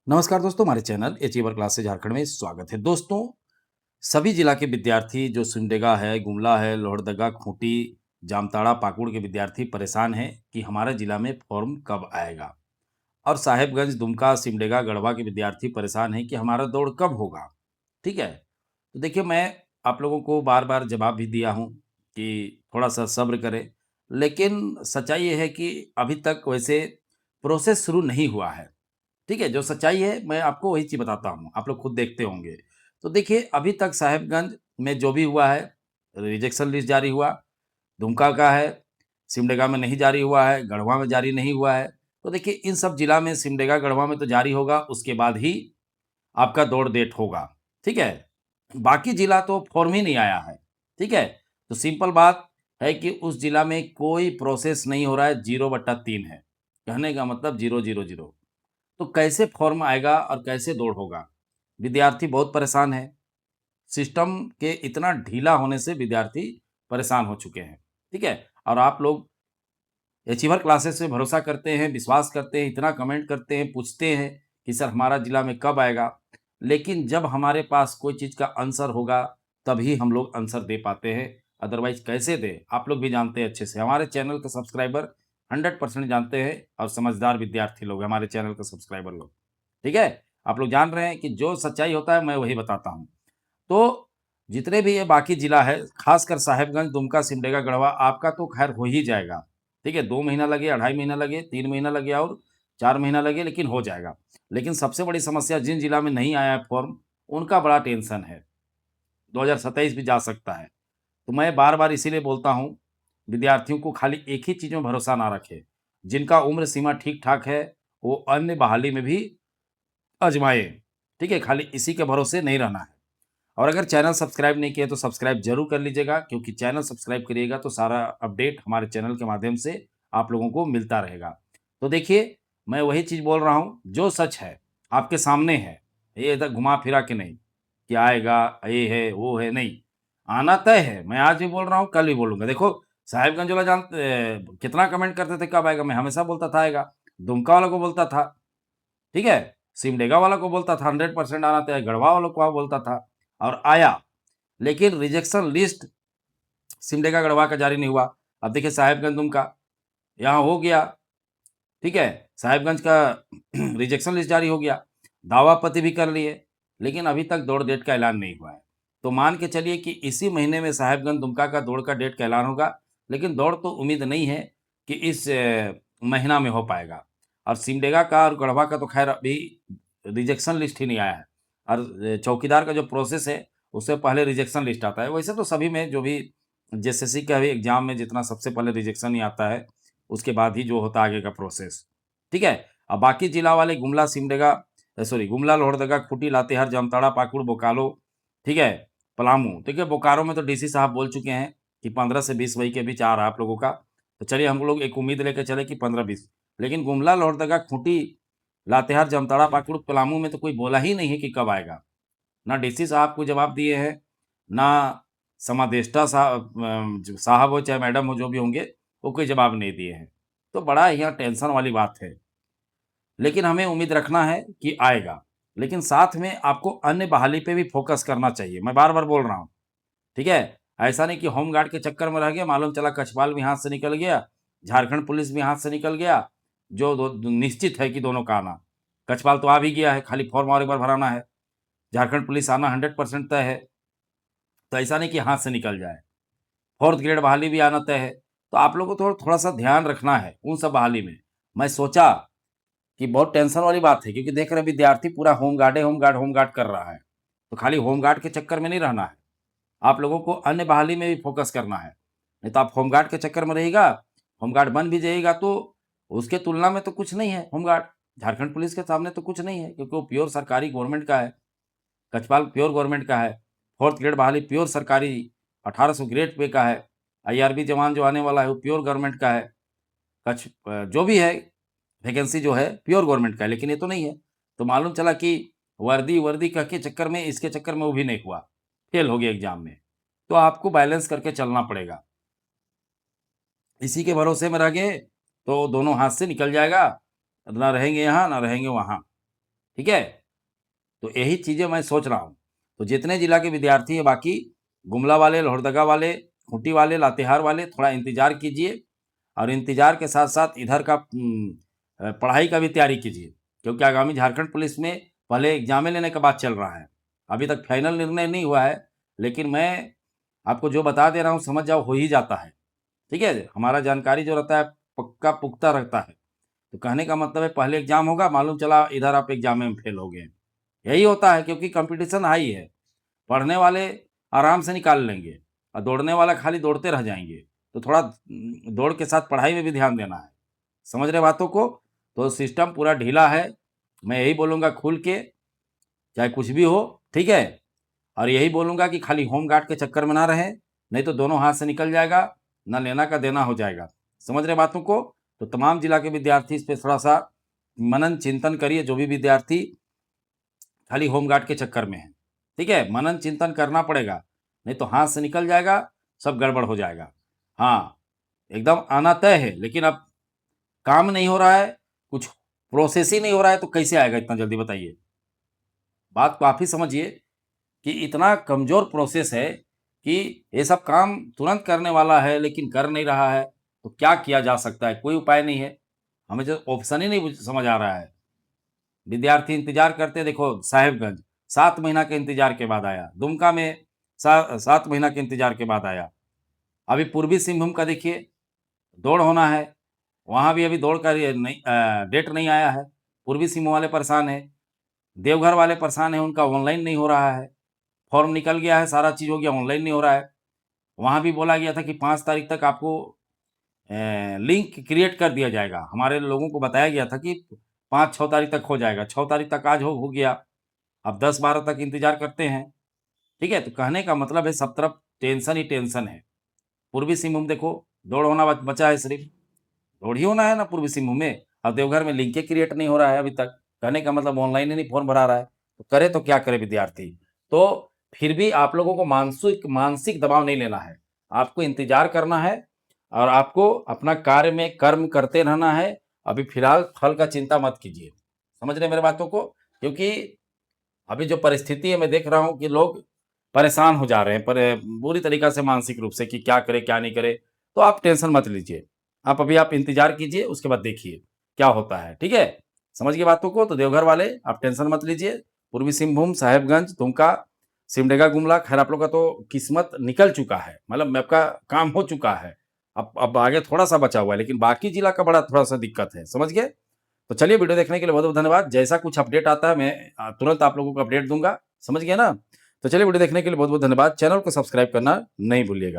नमस्कार दोस्तों, हमारे चैनल अचीवर क्लासेस झारखंड में स्वागत है। दोस्तों, सभी जिला के विद्यार्थी जो सिमडेगा है, गुमला है, लोहरदगा, खूंटी, जामताड़ा, पाकुड़ के विद्यार्थी परेशान हैं कि हमारे जिला में फॉर्म कब आएगा। और साहेबगंज, दुमका, सिमडेगा, गढ़वा के विद्यार्थी परेशान हैं कि हमारा दौड़ कब होगा। ठीक है? तो देखिए, मैं आप लोगों को बार-बार जवाब भी दिया हूँ कि थोड़ा-सा सब्र करें, लेकिन सच्चाई ये है कि अभी तक वैसे प्रोसेस शुरू नहीं हुआ है। ठीक है? जो सच्चाई है मैं आपको वही चीज़ बताता हूँ, आप लोग खुद देखते होंगे। तो देखिए, अभी तक साहेबगंज में जो भी हुआ है, रिजेक्शन लिस्ट जारी हुआ, दुमका का है, सिमडेगा में नहीं जारी हुआ है, गढ़वा में जारी नहीं हुआ है। तो देखिए, इन सब जिला में सिमडेगा, गढ़वा में तो जारी होगा, उसके बाद ही आपका दौड़ डेट होगा। ठीक है? बाकी जिला तो फॉर्म ही नहीं आया है। ठीक है? तो सिंपल बात है कि उस जिला में कोई प्रोसेस नहीं हो रहा है, 0/3 है। कहने का मतलब 0, 0, 0। तो कैसे फॉर्म आएगा और कैसे दौड़ होगा? विद्यार्थी बहुत परेशान है। सिस्टम के इतना ढीला होने से विद्यार्थी परेशान हो चुके हैं, ठीक है? और आप लोग अचीवर क्लासेस से भरोसा करते हैं, विश्वास करते हैं, इतना कमेंट करते हैं, पूछते हैं कि सर हमारा जिला में कब आएगा? लेकिन जब हमारे पास कोई चीज़ का आंसर होगा, तभी हम लोग आंसर दे पाते हैं, अदरवाइज़ कैसे दें? आप लोग भी जानते हैं अच्छे से। हमारे चैनल के सब्सक्राइबर 100% जानते हैं और समझदार विद्यार्थी लोग हैं हमारे चैनल के सब्सक्राइबर लोग। ठीक है? आप लोग जान रहे हैं कि जो सच्चाई होता है मैं वही बताता हूँ। तो जितने भी ये बाकी जिला है, ख़ासकर साहेबगंज, दुमका, सिमडेगा, गढ़वा आपका तो ख़ैर हो ही जाएगा। ठीक है? 2 महीना लगे, 2.5 महीना लगे, 3 महीना लगे और 4 महीना लगे लेकिन हो जाएगा। लेकिन सबसे बड़ी समस्या जिन जिला में नहीं आया है फ़ॉर्म, उनका बड़ा टेंशन है। 2027 भी जा सकता है। तो मैं बार-बार इसीलिए बोलता हूँ, विद्यार्थियों को खाली एक ही चीज़ में भरोसा ना रखें। जिनका उम्र सीमा ठीक-ठाक है, वो अन्य बहाली में भी आज़माएँ। ठीक है? खाली इसी के भरोसे नहीं रहना है। और अगर चैनल सब्सक्राइब नहीं किया तो सब्सक्राइब ज़रूर कर लीजिएगा क्योंकि चैनल सब्सक्राइब करिएगा तो सारा अपडेट हमारे चैनल के माध्यम से आप लोगों को मिलता रहेगा। तो देखिए, मैं वही चीज़ बोल रहा हूँ, जो सच है, आपके सामने है। ये इधर घुमा-फिरा के नहीं, कि आएगा, ये है, वो है, नहीं। आना तय है, मैं आज भी बोल रहा हूँ, कल भी बोलूँगा। देखो, साहिबगंज वाला कितना कमेंट करते थे कब आएगा, मैं हमेशा बोलता था आएगा। दुमका वाला को बोलता था, ठीक है? सिमडेगा वाला को बोलता था 100% आना तय है, गढ़वा वालों को बोलता था और आया। लेकिन रिजेक्शन लिस्ट सिमडेगा, गढ़वा का जारी नहीं हुआ। अब देखिए साहिबगंज दुमका, यहाँ हो गया, ठीक है? साहिबगंज का रिजेक्शन लिस्ट जारी हो गया, दावा-आपत्ति भी कर लिए, लेकिन अभी तक दौड़ डेट का ऐलान नहीं हुआ है। तो मान के चलिए कि इसी महीने में साहिबगंज दुमका का दौड़ का डेट का ऐलान होगा, लेकिन दौड़ तो उम्मीद नहीं है कि इस महीना में हो पाएगा। और सिमडेगा का और गढ़वा का तो खैर अभी रिजेक्शन लिस्ट ही नहीं आया है और चौकीदार का जो प्रोसेस है, उससे पहले रिजेक्शन लिस्ट आता है। वैसे तो सभी में जो भी जेएसएससी का भी एग्ज़ाम में जितना सबसे पहले रिजेक्शन ही आता है, उसके बाद ही जो होता है आगे का प्रोसेस। ठीक है? अब बाकी जिला वाले गुमला, सिमडेगा सॉरी गुमला, लोहरदगा, खूंटी, लातेहार, जामताड़ा, पाकुड़, बोकारो, ठीक है? पलामू। देखिए बोकारो में तो डीसी साहब बोल चुके हैं कि 15 से 20 मई के बीच आ रहा है आप लोगों का। तो चलिए हम लोग एक उम्मीद लेके चले कि 15-20 लेकिन गुमला, लोहरदगा, खूंटी, लातेहार, जामताड़ा, पाकुड़, पलामू में तो कोई बोला ही नहीं है कि कब आएगा। ना डीसी साहब को जवाब दिए हैं, ना समादेष्टा साहब हो चाहे मैडम हो जो भी होंगे, वो कोई जवाब नहीं दिए हैं। तो बड़ा यहाँ टेंशन वाली बात है। लेकिन हमें उम्मीद रखना है कि आएगा। लेकिन साथ में आपको अन्य बहाली पे भी फ़ोकस करना चाहिए। मैं बार-बार बोल रहा हूँ, ठीक है? ऐसा नहीं कि होमगार्ड के चक्कर में रह गए, मालूम चला कछवाल भी हाथ से निकल गया, झारखंड पुलिस भी हाथ से निकल गया, जो निश्चित है कि दोनों का आना। कछवाल तो आ भी गया है, खाली फ़ॉर्म और एक बार भराना है। झारखंड पुलिस आना 100% तय है, तो ऐसा नहीं कि हाथ से निकल जाए। 4th ग्रेड बहाली भी आना तय है। तो आप लोगों को थोड़ा-सा ध्यान रखना है उन सब बहाली में। मैं सोचा कि बहुत टेंशन वाली बात है क्योंकि देख रहे हैं विद्यार्थी पूरा होमगार्ड है, होमगार्ड, होमगार्ड कर रहा है। तो खाली होमगार्ड के चक्कर में नहीं रहना है। आप लोगों को अन्य बहाली में भी फ़ोकस करना है। नहीं तो आप होमगार्ड के चक्कर में रहिएगा, होमगार्ड बन भी जाइएगा तो उसके तुलना में तो कुछ नहीं है होमगार्ड। झारखंड पुलिस के सामने तो कुछ नहीं है क्योंकि वो प्योर सरकारी गवर्नमेंट का है। कछवाल प्योर गवर्नमेंट का है। 4th ग्रेड बहाली प्योर सरकारी 1800 ग्रेड पे का है। आईआरबी जवान जो आने वाला है वो प्योर गवर्नमेंट का है। जो भी है वैकेंसी जो है प्योर गवर्नमेंट का है, लेकिन ये तो नहीं है। तो मालूम चला कि वर्दी कह के चक्कर में इसके चक्कर में वो भी नहीं हुआ, फेल हो गया एग्ज़ाम में। तो आपको बैलेंस करके चलना पड़ेगा। इसी के भरोसे में रह गए, तो दोनों हाथ से निकल जाएगा, ना रहेंगे यहाँ, ना रहेंगे वहाँ। ठीक है? तो यही चीज़ें मैं सोच रहा हूँ। तो जितने जिला के विद्यार्थी हैं बाकी गुमला वाले, लोहरदगा वाले, खूंटी वाले, लातेहार वाले थोड़ा इंतज़ार कीजिए और इंतज़ार के साथ-साथ इधर का पढ़ाई का भी तैयारी कीजिए, क्योंकि आगामी झारखंड पुलिस में पहले एग्ज़ामें लेने का बात चल रहा है। अभी तक फाइनल निर्णय नहीं हुआ है, लेकिन मैं आपको जो बता दे रहा हूँ समझ जाओ हो ही जाता है, ठीक है? हमारा जानकारी जो रहता है पक्का पुख्ता रहता है। तो कहने का मतलब है पहले एग्ज़ाम होगा, मालूम चला इधर आप एग्ज़ाम में फेल हो गए। यही होता है क्योंकि कॉम्पिटिशन हाई है। पढ़ने वाले आराम से निकाल लेंगे और दौड़ने वाला खाली दौड़ते रह जाएँगे। तो थोड़ा दौड़ के साथ पढ़ाई में भी ध्यान देना है। समझ रहे बातों को? तो सिस्टम पूरा ढीला है। मैं यही बोलूँगा खुल के, चाहे कुछ भी हो, ठीक है? और यही बोलूँगा कि खाली होमगार्ड के चक्कर में ना रहें, नहीं तो दोनों हाथ से निकल जाएगा, ना लेना का देना हो जाएगा। समझ रहे बातों को? तो तमाम जिला के विद्यार्थी इस पे थोड़ा-सा मनन चिंतन करिए, जो भी विद्यार्थी खाली होमगार्ड के चक्कर में हैं, ठीक है? मनन चिंतन करना पड़ेगा, नहीं तो हाथ से निकल जाएगा, सब गड़बड़ हो जाएगा। हाँ, एकदम आना तय है, लेकिन अब काम नहीं हो रहा है, कुछ प्रोसेस ही नहीं हो रहा है, तो कैसे आएगा इतना जल्दी बताइए? बात को आप ही समझिए कि इतना कमज़ोर प्रोसेस है कि ये सब काम तुरंत करने वाला है, लेकिन कर नहीं रहा है, तो क्या किया जा सकता है? कोई उपाय नहीं है। हमें जो ऑप्शन ही नहीं समझ आ रहा है। विद्यार्थी इंतज़ार करते देखो साहेबगंज 7 महीना के इंतज़ार के बाद आया, दुमका में 7 महीना के इंतज़ार के बाद आया। अभी पूर्वी सिंहभूम का देखिए, दौड़ होना है, वहाँ भी अभी दौड़ का ये नहीं डेट नहीं आया है। पूर्वी सिंहभूम वाले परेशान हैं, देवघर वाले परेशान हैं, उनका ऑनलाइन नहीं हो रहा है। फॉर्म निकल गया है, सारा चीज़ हो गया, ऑनलाइन नहीं हो रहा है। वहाँ भी बोला गया था कि 5 तारीख तक आपको लिंक क्रिएट कर दिया जाएगा। हमारे लोगों को बताया गया था कि 5-6 तारीख तक हो जाएगा। 6 तारीख तक आज हो गया। अब 10-12 तक इंतज़ार करते हैं, ठीक है? तो कहने का मतलब है सब तरफ टेंशन ही टेंशन है। पूर्वी सिंहभूम देखो, दौड़ होना बचा है सिर्फ़, दौड़ ही होना है ना पूर्वी सिंहभूम में। अब देवघर में लिंक ही क्रिएट नहीं हो रहा है अभी तक। कहने का मतलब ऑनलाइन ही नहीं फॉर्म भरा रहा है। तो करे तो क्या करे विद्यार्थी? तो फिर भी आप लोगों को मानसिक मानसिक दबाव नहीं लेना है। आपको इंतज़ार करना है और आपको अपना कार्य में कर्म करते रहना है। अभी फ़िलहाल फल का चिंता मत कीजिए। समझ रहे हैं मेरी बातों को? क्योंकि अभी जो परिस्थिति है मैं देख रहा हूँ कि लोग परेशान हो जा रहे हैं बुरी तरीक़ा से मानसिक रूप से कि क्या करें, क्या नहीं करें। तो आप टेंशन मत लीजिए। आप इंतज़ार कीजिए, उसके बाद देखिए क्या होता है, ठीक है? समझ गए बातों को? तो देवघर वाले आप टेंशन मत लीजिए। पूर्वी सिंहभूम, साहेबगंज, दुमका, सिमडेगा, गुमला खैर आप लोग का तो किस्मत निकल चुका है। मतलब आपका काम हो चुका है। अब आगे थोड़ा-सा बचा हुआ है, लेकिन बाकी जिला का बड़ा थोड़ा-सा दिक्कत है। समझ गए? तो चलिए वीडियो देखने के लिए बहुत-बहुत धन्यवाद। जैसा कुछ अपडेट आता है मैं तुरंत आप लोगों को अपडेट दूँगा। समझ गए ना? तो चलिए वीडियो देखने के लिए बहुत-बहुत धन्यवाद। चैनल को सब्सक्राइब करना नहीं भूलिएगा।